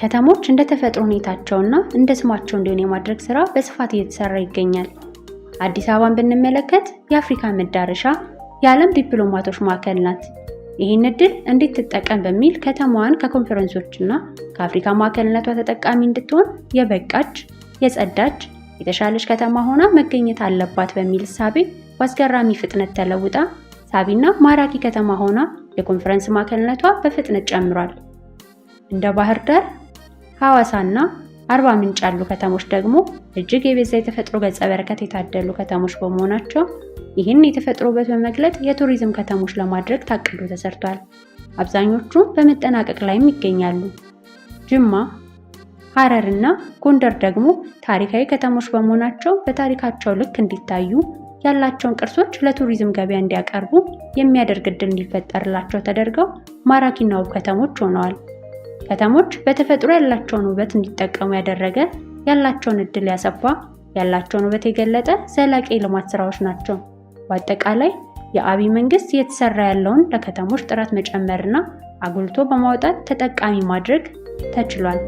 ከተሞች እንደ ተፈጥሮ ሁኔታቸውና እንደ ስማቸው እንዲሆን የማድረግ ስራ በስፋት እየተሰራ ይገኛል። አዲስ አበባን ብንመለከት የአፍሪካ መዳረሻ፣ የዓለም ዲፕሎማቶች ማዕከል ናት። ይህን እድል እንዴት ትጠቀም በሚል ከተማዋን ከኮንፈረንሶችና ከአፍሪካ ማዕከልነቷ ተጠቃሚ እንድትሆን የበቃች፣ የጸዳች፣ የተሻለች ከተማ ሆና መገኘት አለባት በሚል እሳቤ በአስገራሚ ፍጥነት ተለውጣ ሳቢና ማራኪ ከተማ ሆና የኮንፈረንስ ማዕከልነቷ በፍጥነት ጨምሯል። እንደ ባህር ዳር፣ ሐዋሳና አርባ ምንጭ ያሉ ከተሞች ደግሞ እጅግ የበዛ የተፈጥሮ ገጸ በረከት የታደሉ ከተሞች በመሆናቸው ይህን የተፈጥሮ ውበት በመግለጥ የቱሪዝም ከተሞች ለማድረግ ታቅዶ ተሰርቷል። አብዛኞቹ በመጠናቀቅ ላይም ይገኛሉ። ጅማ፣ ሐረርና ጎንደር ደግሞ ታሪካዊ ከተሞች በመሆናቸው በታሪካቸው ልክ እንዲታዩ ያላቸውን ቅርሶች ለቱሪዝም ገበያ እንዲያቀርቡ የሚያደርግ እድል እንዲፈጠርላቸው ተደርገው ማራኪና ውብ ከተሞች ሆነዋል። ከተሞች በተፈጥሮ ያላቸውን ውበት እንዲጠቀሙ ያደረገ፣ ያላቸውን እድል ያሰፋ፣ ያላቸውን ውበት የገለጠ ዘላቂ የልማት ስራዎች ናቸው። በአጠቃላይ የአብይ መንግስት እየተሰራ ያለውን ለከተሞች ጥራት መጨመርና አጉልቶ በማውጣት ተጠቃሚ ማድረግ ተችሏል።